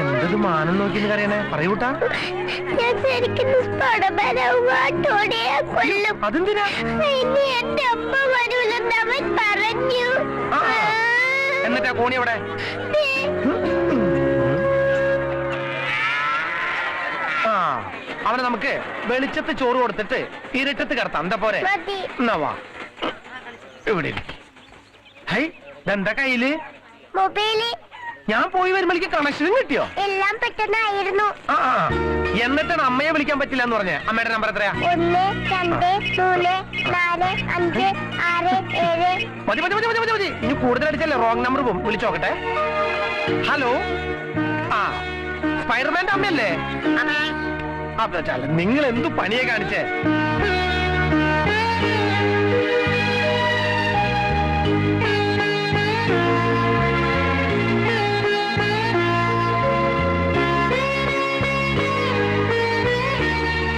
എന്തത് മാനം നോക്കിന്ന് കറിയണേ പറയൂട്ടാ. അതെന്തിനാ? എന്നിട്ടാ കോണി അവിടെ? ആ അവനെ നമുക്ക് വെളിച്ചത്ത് ചോറ് കൊടുത്തിട്ട് ഇരുട്ടത്ത് കിടത്താം. എന്താ പോരെ? എന്നാ വാ ഇവിടെ. ഹൈ ഇതെന്താ കയ്യില്? മൊബൈല്. ഞാൻ പോയി വരുമ്പോഴേക്ക് കണക്ഷനും കിട്ടിയോ? എല്ലാം പെട്ടെന്നായിരുന്നു. ആ എന്നിട്ടാണ് അമ്മയെ വിളിക്കാൻ പറ്റില്ല എന്ന് പറഞ്ഞേ. അമ്മയുടെ നമ്പർ എത്രയാ? 1 2 3 4 5 6 7. മതി മതി മതി മതി മതി. ഇനി കൂടുതൽ അടിച്ചല്ലേ റോങ് നമ്പർ പോകും. വിളിച്ചു നോക്കട്ടെ. ഹലോ. ആ സ്പൈഡർമാന്റെ അമ്മയല്ലേ? അപ്പൊ ചാല നിങ്ങൾ എന്തു പണിയെ കാണിച്ചേ?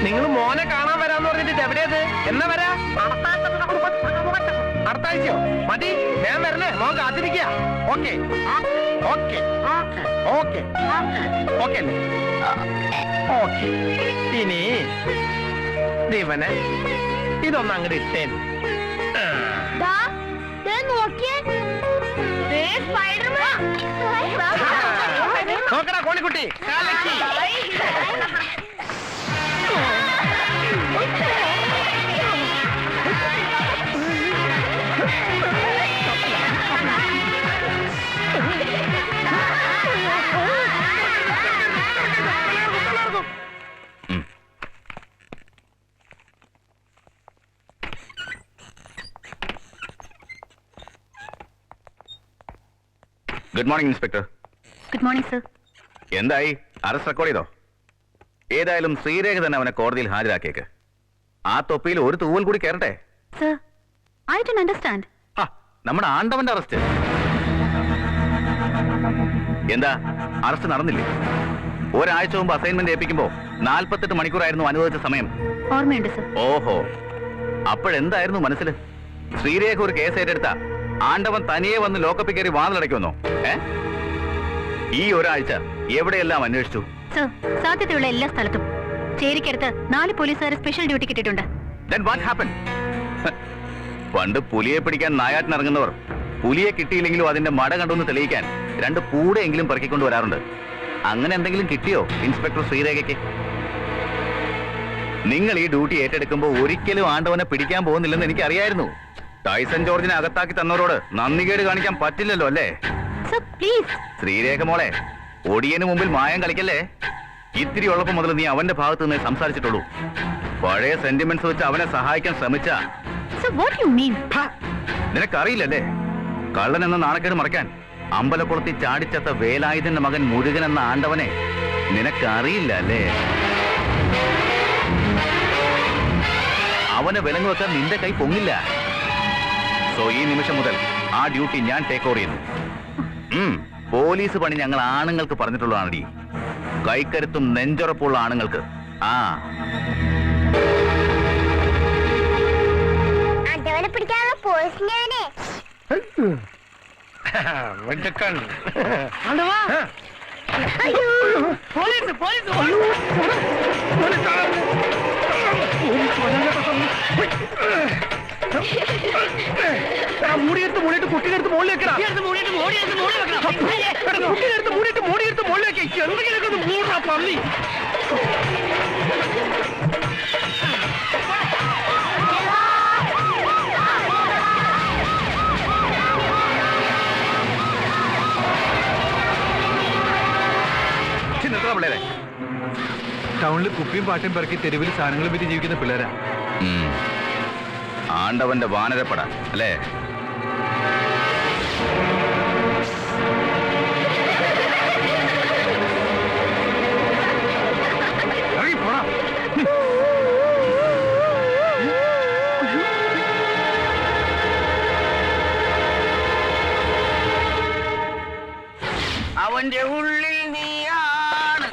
നിങ്ങൾ മോനെ കാണാൻ വരാന്ന് പറഞ്ഞിട്ട് എവിടെയത്? എന്നാ വരാ? അടുത്ത ആഴ്ചയോ? മതി ഞാൻ വരണേ. മോൻ കാത്തിരിക്കുക. ഓക്കെ ഓക്കെ ഓക്കെ ഓക്കെ അല്ലേ? ഓക്കെ. ഇനി ദീപനെ ഇതൊന്നും അങ്ങോട്ട് ഇട്ടേൻ. നോക്കടാ കോണിക്കുട്ടി. Good morning inspector. Good morning sir. എന്തായി? അറസ്റ്റ് റെക്കോർഡ് ചെയ്തോ? ഏതായാലും ശ്രീരേഖ തന്നെ അവനെ കോടതിയിൽ ഹാജരാക്കിയേക്ക്. ആ തൊപ്പിയിൽ ഒരു തൂവൽ കൂടി കയറട്ടെ. Sir, I don't understand. നമ്മുടെ ആണ്ടവന്റെ അറസ്റ്റ്. എന്താ അറസ്റ്റ് നടന്നില്ലേ? ഒരാഴ്ച മുമ്പ് അസൈൻമെന്റ് ഏൽപ്പിക്കുമ്പോ 48 മണിക്കൂറായിരുന്നു അനുവദിച്ച സമയം. ഓർമ്മയുണ്ട് സർ. ഓഹോ, അപ്പോഴെന്തായിരുന്നു മനസ്സിൽ? ശ്രീരേഖ ഒരു കേസ് ഏറ്റെടുത്ത ആണ്ടവൻ തനിയെ വന്ന് ലോക്കപ്പിൽ കയറി വാതിലടയ്ക്കുമെന്നോ? ഈ ഒരാഴ്ച എവിടെയെല്ലാം അന്വേഷിച്ചു? സർ, സാധ്യതയുള്ള എല്ലാ സ്ഥലത്തും. ചേരിക്കടുത്ത് 4 പോലീസുകാർ സ്പെഷ്യൽ ഡ്യൂട്ടി കിട്ടിയിട്ടുണ്ട്. Then what happened? പണ്ട് പുലിയെ പിടിക്കാൻ നായാട്ടിനിറങ്ങുന്നവർ പുലിയെ കിട്ടിയില്ലെങ്കിലും അതിന്റെ മട കണ്ടൊന്ന് തെളിയിക്കാൻ 2 പൂടെയെങ്കിലും പെറുക്കിക്കൊണ്ട് വരാറുണ്ട്. അങ്ങനെ എന്തെങ്കിലും കിട്ടിയോ ഇൻസ്പെക്ടർ ശ്രീരേഖയ്ക്ക്? നിങ്ങൾ ഈ ഡ്യൂട്ടി ഏറ്റെടുക്കുമ്പോൾ ഒരിക്കലും ആണ്ടവനെ പിടിക്കാൻ പോകുന്നില്ലെന്ന് എനിക്കറിയായിരുന്നു. ടൈസൺ ജോർജിനെ അകത്താക്കി തന്നവരോട് നന്ദികേട് കാണിക്കാൻ പറ്റില്ലല്ലോ അല്ലേ? ശ്രീരേഖ മോളെ, ഒടിയന് മുമ്പിൽ മായം കളിക്കല്ലേ. ഇത്തിരി ഉള്ളപ്പോ മുതൽ നീ അവന്റെ ഭാഗത്ത് നിന്ന് സംസാരിച്ചിട്ടുള്ളൂ. പഴയ സെന്റിമെന്റ്സ് വെച്ച് അവനെ സഹായിക്കാൻ ശ്രമിച്ച നിനക്കറിയില്ലല്ലേ? കള്ളൻ എന്ന നാണക്കേട് മറയ്ക്കാൻ അമ്പലക്കുളത്തിൽ ചാടിച്ചത്ത വേലായുധന്റെ മകൻ മുരുകൻ എന്ന ആണ്ടവനെ നിനക്കറിയില്ല അല്ലേ? അവനെ വിലങ്ങ് വെക്കാൻ നിന്റെ കൈ പൊങ്ങില്ല. സോ ഈ നിമിഷം മുതൽ ആ ഡ്യൂട്ടി ഞാൻ ടേക്ക് ഓവർ ചെയ്യുന്നു. പോലീസ് പണി ഞങ്ങൾ ആണുങ്ങൾക്ക് പറഞ്ഞിട്ടുള്ളതാണടി. കൈക്കരുത്തും നെഞ്ചുറപ്പുള്ള ആണുങ്ങൾക്ക്. പിടിക്കാനുള്ള പോലീസ് ഞാനേ. മൂടിയെടുത്ത് മൂടിയിട്ട് കുട്ടിയെടുത്ത് മുകളിലേക്ക് കുട്ടിയെടുത്ത് മൂടിയിട്ട് മൂടിയെടുത്ത് മുകളിലേക്ക് എന്തെങ്കിലുമൊക്കെ ഒന്ന് മൂടാ പള്ളി. ടൗണിൽ കുപ്പിയും പാട്ടും പെറുക്കി തെരുവിൽ സാധനങ്ങൾ വിറ്റ് ജീവിക്കുന്ന പിള്ളേരാ. ആണ്ടവന്റെ വാനരപ്പട അല്ലേ? അവന്റെ ഉള്ളിൽ നീയാണ്,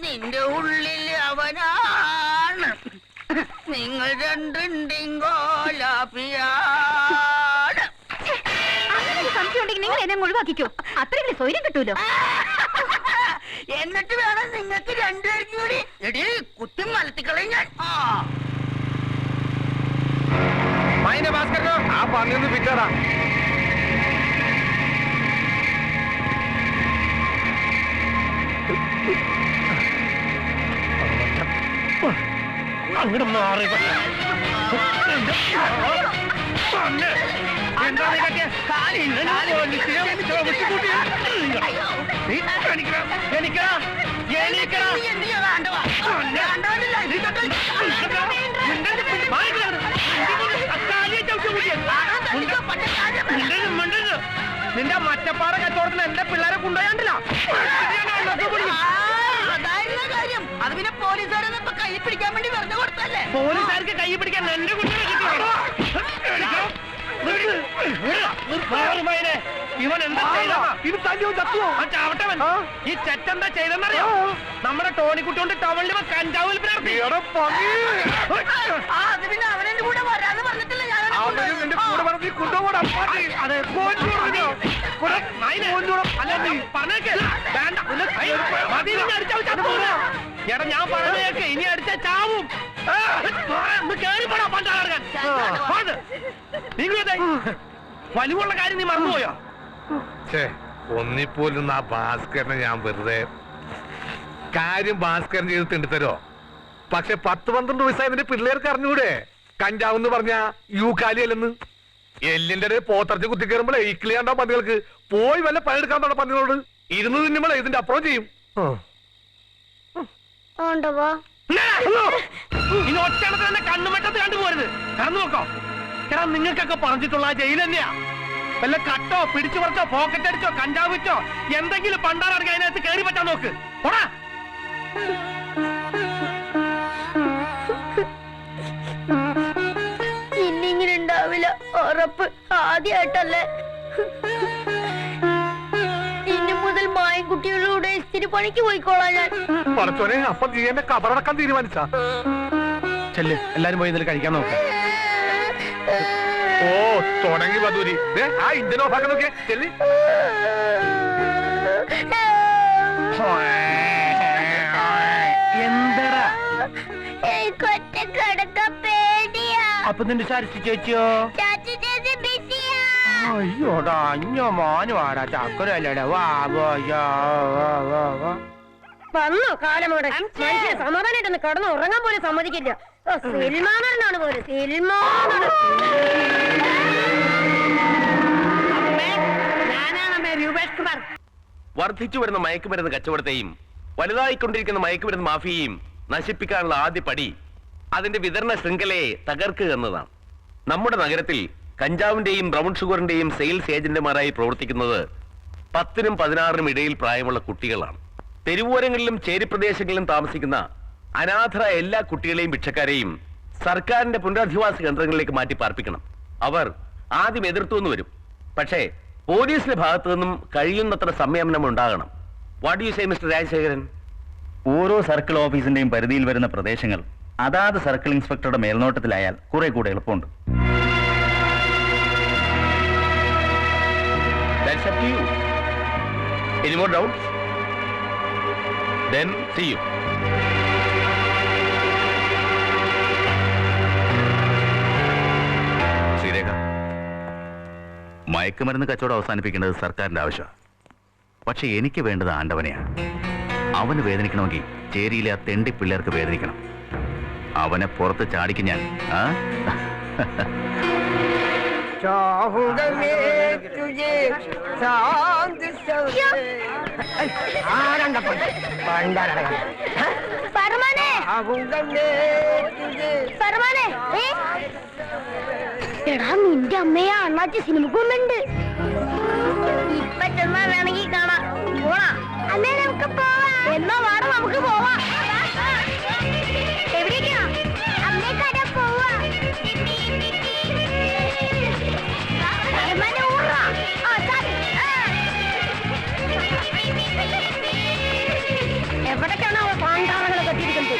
നിന്റെ ഉള്ളിൽ അവനാണ്. നിങ്ങൾ രണ്ടുണ്ടിങ്കോ അങ്ങനെ ഒരു സംശയം ഉണ്ടെങ്കിൽ നിങ്ങൾ എന്നെ ഒഴിവാക്കിക്കോ. അത്രയെങ്കിലും സ്വൈര്യം കിട്ടൂലോ. എന്നിട്ട് വേണം നിങ്ങൾക്ക് രണ്ടുപേർക്കും കൂടി എടി കുത്തി മലത്തിക്കളയും ഞാൻ. മൈനെ ഭാസ്കരനോ ആ പന്നിയൊന്ന് പിറ്റാടാ. അങ്ങോട്ട് മാറി എന്താ നീ കാട്ടിയെ? എണീക്കടാ. നിന്റെ മറ്റപ്പാറ കച്ചവടത്തിന് എന്റെ പിള്ളേരെ കൊണ്ടുപോയാണ്ടില്ല. അതായിരുന്നു കാര്യം. അത് പിന്നെ പോലീസുകാരെ കൈ പിടിക്കാൻ വേണ്ടി വെറുതെ കൊടുത്തല്ലേ. പോലീസുകാർക്ക് കൈ പിടിക്കാൻ എന്റെ കുട്ടികളെ കിട്ടിയോ? ഇവൻ എന്താ ചാവട്ടവൻ ഈ ചെറ്റെന്താ ചെയ്തെന്നറിയോ? നമ്മുടെ ടോണിക്കുട്ടിയോണ്ട് ടവലിൽ കഞ്ചാവ് വിൽപ്പന. അത് പിന്നെ അവനെന്റെ കൂടെ വരാന്ന് പറഞ്ഞിട്ടില്ല ഞാൻ. എടാ ഞാൻ പറഞ്ഞേക്ക് ഇനി അടിച്ച ചാവും. കേറിപ്പോടാ പണ്ടാളർക്കാൻ. വലിവുള്ള കാര്യം നീ മറന്നുപോയോ? ഒന്നിപ്പോലും ആ ഭാസ്കരനെ ഞാൻ വെറുതെ കാര്യം ഭാസ്കരൻ ചെയ്ത് തിണ്ടിത്തരോ. പക്ഷെ 10-12 വയസ്സായ നിന്റെ പിള്ളേർക്ക് അറിഞ്ഞൂടെ കഞ്ചാവെന്ന് പറഞ്ഞ യൂക്കാലിയല്ലെന്ന്. എല്ലിന്റെ ഇടയിൽ പോത്തറച്ച് കുത്തി കയറുമ്പോഴേ ഇക്കിളിയാണ്ടോ പന്നികൾക്ക് പോയി വല്ല പണിയെടുക്കാൻ തുടങ്ങ പന്നികളോട് ഇരുന്ന് തിന്നുമ്പോഴേ ഇതിന്റെ അപ്പുറം ചെയ്യും. ഇനി ഒറ്റണത്ത് തന്നെ കണ്ണുമറ്റത്ത് കണ്ടുപോരുത്. കടന്നു നോക്കോ. എടാ നിങ്ങൾക്കൊക്കെ പറഞ്ഞിട്ടുള്ള ആ ജയിൽ തന്നെയാ. വല്ല കട്ടോ പിടിച്ചു പറിച്ചോ പോക്കറ്റ് അടിച്ചോ കഞ്ചാവ് വെച്ചോ എന്തെങ്കിലും പണ്ടാറടങ്ങി അതിനകത്ത് കയറി പറ്റാൻ നോക്ക്. പോടാ. ഇന്നിങ്ങനെ ഉണ്ടാവില്ല ഉറപ്പ്. ആദ്യമായിട്ടല്ലേ. ഇനി മുതൽ മായൻകുട്ടികളുടെ ഇത്തിരി പണിക്ക് പോയിക്കോളാം ഞാൻ. പറച്ചോനെ അപ്പം നീ എന്നെ കബറടക്കാൻ തീരുമാനിച്ചാ? ചെല്ല് എല്ലാരും പോയി ഇതിൽ കഴിക്കാൻ നോക്ക്. ഓ തുടങ്ങി വധൂരി. ആ ഇഞ്ചൻ ഓഫാക്കാൻ നോക്കിയേ. ചെല്ലി എന്തടാ എനിക്കൊറ്റ കിടക്കാൻ പേടിയാ. അപ്പൊ നിന്റെ ശരിച്ചു ചേച്ചിയോ? ചാച്ചി ചേച്ചി ബിസിയാ. അയ്യോടാ അഞ്ഞോ മോനും ആടാ ചക്കരല്ലേടാ. വാ വന്നു കാലമോടെ മനുഷ്യനെ സമാധാനായിട്ടൊന്ന് കടന്നു ഉറങ്ങാൻ പോലും സമ്മതിക്കില്ല. സിൽമാനാണ് പോലെ സിൽമാനാണ്. ഞാനാണമ്മേ രൂപേഷ് കുമാർ. വർദ്ധിച്ചു വരുന്ന മയക്കുമരുന്ന് കച്ചവടത്തെയും വലുതായിക്കൊണ്ടിരിക്കുന്ന മയക്കുമരുന്ന് മാഫിയയും നശിപ്പിക്കാനുള്ള ആദ്യ പടി അതിന്റെ വിതരണ ശൃംഖലയെ തകർക്കുക എന്നതാണ്. നമ്മുടെ നഗരത്തിൽ കഞ്ചാവിന്റെയും ബ്രൗൺ ഷുഗറിന്റെയും സെയിൽസ് ഏജന്റുമാരായി പ്രവർത്തിക്കുന്നത് 10-നും 16-നും ഇടയിൽ പ്രായമുള്ള കുട്ടികളാണ്. തെരുവോരങ്ങളിലും ചേരിപ്രദേശങ്ങളിലും താമസിക്കുന്ന അനാഥരായ എല്ലാ കുട്ടികളെയും ഭിക്ഷക്കാരെയും സർക്കാരിന്റെ പുനരധിവാസ കേന്ദ്രങ്ങളിലേക്ക് മാറ്റി പാർപ്പിക്കണം. അവർ ആദ്യം എതിർത്തുവെന്ന് വരും. പക്ഷേ പോലീസിന്റെ ഭാഗത്തു നിന്നും കഴിയുന്നത്ര സംയമനം ഉണ്ടാകണം. What you say mister Rajasekharan? ഓരോ സർക്കിൾ ഓഫീസിന്റെയും പരിധിയിൽ വരുന്ന പ്രദേശങ്ങൾ അതാത് സർക്കിൾ ഇൻസ്പെക്ടറുടെ മേൽനോട്ടത്തിലായാൽ കുറെ കൂടെ എളുപ്പമുണ്ട്. That's up to you. Any more doubts? Then see you. Sreerekha, മയക്കുമരുന്ന് കച്ചവടം അവസാനിപ്പിക്കേണ്ടത് സർക്കാരിന്റെ ആവശ്യമാണ്. പക്ഷെ എനിക്ക് വേണ്ടത് ആണ്ടവനെയാണ്. അവന് വേദനിക്കണമെങ്കിൽ ചേരിയിലെ ആ തെണ്ടി പിള്ളേർക്ക് വേദനിക്കണം. അവനെ പുറത്ത് ചാടിക്കും ഞാൻ. എടാ നിന്റെ അമ്മയെ അണ്ണാച്ചി സിനിമക്ക് വന്നിട്ടുണ്ട്. ഇപ്പൊ ചെന്നാ വേണമെങ്കിൽ കാണാം. പോണാ അല്ലേ? നമുക്ക് പോവാം. എന്നാ വാടാ നമുക്ക് പോവാം. എവിടേക്കാ? അമ്മേ കട പോവാ. എവിടേക്കാണ് അവ പാണ്ടാളങ്ങളെ കെട്ടിയിരിക്കുന്നത്?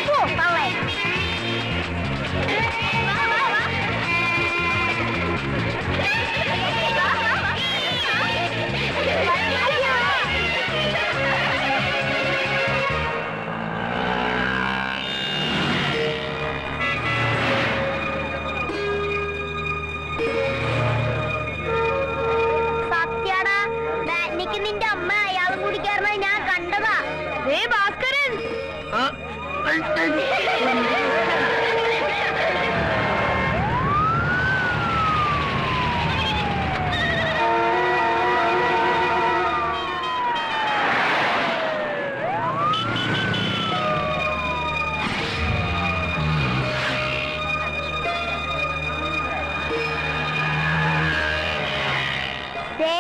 ദേ,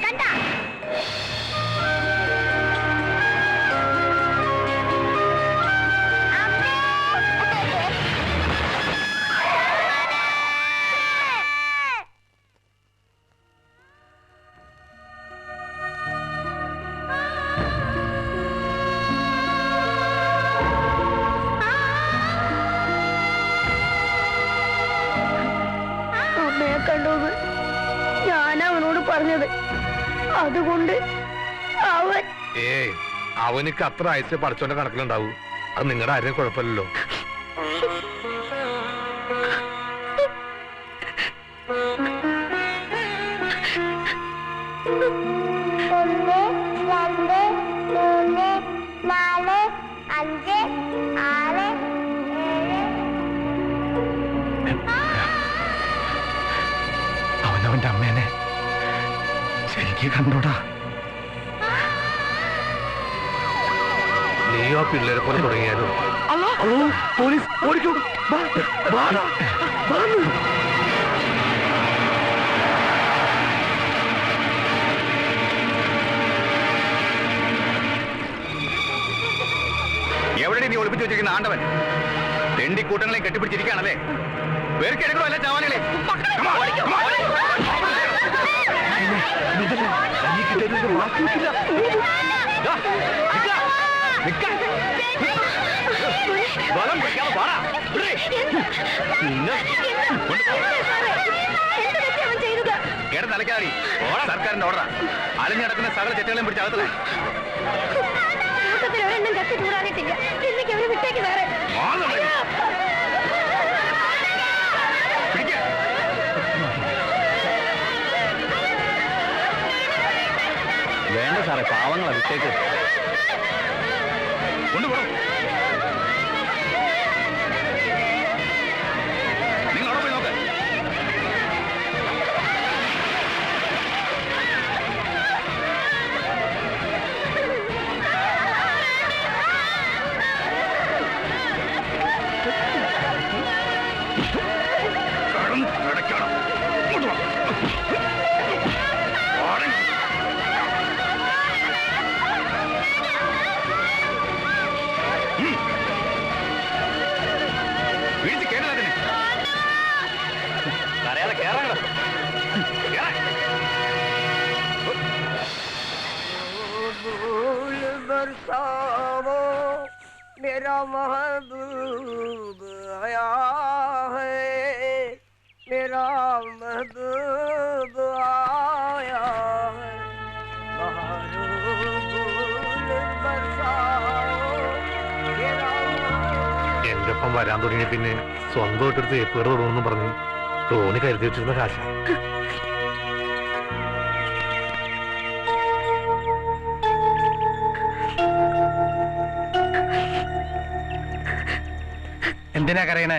കണ്ടാ? അമ്മയെ കണ്ടോന്ന് ഞാൻ അവനോട് പറഞ്ഞത്, അതുകൊണ്ട് അവൻ ഏയ് അവനിക്ക് അത്ര ആഴ്ച പഠിച്ചോന്റെ കണക്കിലുണ്ടാവൂ. അത് നിങ്ങളുടെ ആരെയും കുഴപ്പമില്ലല്ലോ. ഒന്ന് രണ്ട് മൂന്ന് നാല് അഞ്ച് ആറ് ഏഴ്. അവനവന്റെ അമ്മേനെ ശരിക്ക് കണ്ടോടാ. നീയോ ആ പിള്ളേരെ പോലെ തുടങ്ങിയാലും പോലീസ് ഓടിക്കൂ. എവിടെ നീ ഒളിപ്പിച്ചു വെച്ചിരിക്കുന്ന ആണ്ടവൻ? തെണ്ടിക്കൂട്ടങ്ങളെ കെട്ടിപ്പിടിച്ചിരിക്കുകയാണല്ലേ? പേർക്കെടുക്കണോ അല്ല ചാവാനുകളെ? തലക്കാടി സർക്കാരിന്റെ ഓർഡർ. അലഞ്ഞടക്കുന്ന സകല ചെറ്റുകളെയും പിടിച്ച് അകത്തല്ലേ. കത്തി ചൂടാറിയിട്ടില്ല. ഇന്നേക്ക് അവര് വിട്ടേക്ക് വേറെ. വേണ്ട സാറേ, പാവങ്ങളാ, വിട്ടേക്ക്. കൊണ്ടുപോകണം. നിങ്ങൾ അവിടെ പോയി നോക്ക്. मेरा महबूब आया है, मेरा महबूब आया है, എന്റെ ഒപ്പം വരാൻ തുടങ്ങിയ പിന്നെ സ്വന്തമായിട്ടൊരു തേപ്പുകട തുടങ്ങുമെന്ന് പറഞ്ഞ് തോണി കരുതി വെച്ചിരുന്ന കാശ. എന്തിനാ കരയണേ?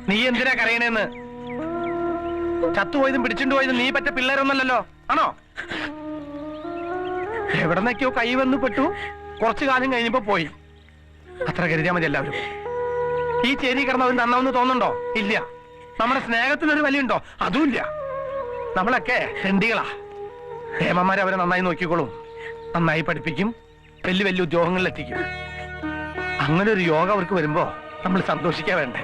നീ എന്തിനാ കരയണേന്ന്? ചത്തുപോയതും പിടിച്ചിട്ട് പോയതും നീ പറ്റ പിള്ളേരൊന്നല്ലോ, ആണോ? എവിടെന്നൊക്കെയോ കൈ വന്ന് പെട്ടു, കുറച്ചു കാലം കഴിഞ്ഞപ്പോ പോയി. അത്ര കരുതിയാ മതി എല്ലാവരും. ഈ ചേരി കിടന്നവൻ നന്നാവെന്ന് തോന്നുന്നുണ്ടോ? ഇല്ല. നമ്മുടെ സ്നേഹത്തിനൊരു വിലയുണ്ടോ? അതുമില്ല. നമ്മളൊക്കെ തെണ്ടികളാ. ഹേമന്മാരെ അവരെ നന്നായി നോക്കിക്കോളും, നന്നായി പഠിപ്പിക്കും, വലിയ വലിയ ഉദ്യോഗങ്ങളിലെത്തിക്കും. അങ്ങനെ ഒരു യോഗ അവർക്ക് വരുമ്പോ നമ്മൾ സന്തോഷിക്കാ വേണ്ടേ?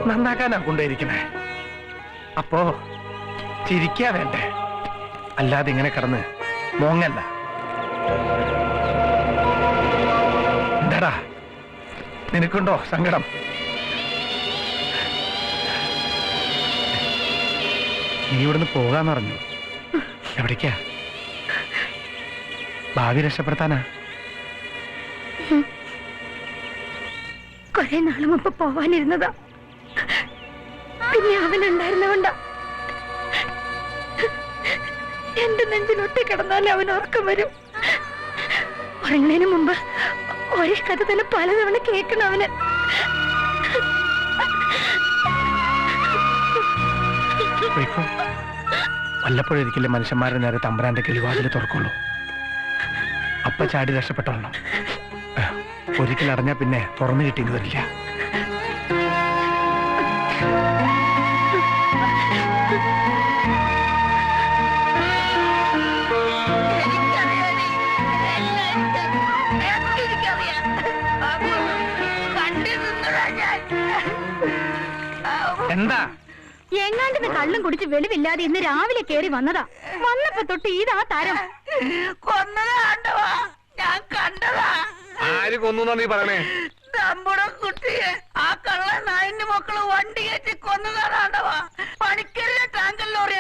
നന്നാക്കാനാ കൊണ്ടേയിരിക്കണേ. അപ്പോ ചിരിക്കാ വേണ്ടേ? അല്ലാതെ ഇങ്ങനെ കിടന്ന് മോങ്ങല്ല. എന്താടാ, നിനക്കുണ്ടോ സങ്കടം? നീ ഇവിടുന്ന് പോകാന്ന് പറഞ്ഞു. എവിടേക്കാ? ഭാവി രക്ഷപ്പെടുത്താനാ? കുറെ നാള് മുമ്പ് പോവാനിരുന്നതാ, പിന്നെ അവനുണ്ടായിരുന്നോണ്ടാ. എന്റെ നെഞ്ചിലൊട്ടി കിടന്നാലേ അവൻ ഉറക്കം വരും. ഉറങ്ങുന്നതിന് മുമ്പ് ഒരേ കഥ തന്നെ പലതവണ കേൾക്കണം അവന്. വല്ലപ്പോഴൊരിക്കലേ മനുഷ്യന്മാരുടെ നേരെ തമ്പുരാന്റെ കിളിവാതിൽ തുറക്കുള്ളൂ. അപ്പ ചാടി രക്ഷപ്പെട്ടോളണം. ഒരിക്കൽ അടഞ്ഞാ പിന്നെ തുറന്നു കിട്ടിയെന്ന് വരില്ല. എനിക്കറിയാടി, എല്ലാം എനിക്കറിയാം. കണ്ടു നിന്നതാ ഞാൻ. എന്താ എങ്ങാണ്ടിന് കള്ളും കുടിച്ച് വെളിവില്ലാതെ ഇന്ന് രാവിലെ കേറി വന്നതാ. വന്നപ്പോ തൊട്ട് ഇതാ തരം. കൊന്നതാ കണ്ടവാ, ഞാൻ കണ്ടതാ. ആര് കൊന്നു നീ പറയണേ? നമ്മുടെ കുട്ടിയെ ആ കള്ള നായിന്റെ മക്കള് വണ്ടി കയറ്റി കൊന്നതാ കണ്ടവാ. പണിക്കരിലെ ടാങ്കർ ലോറി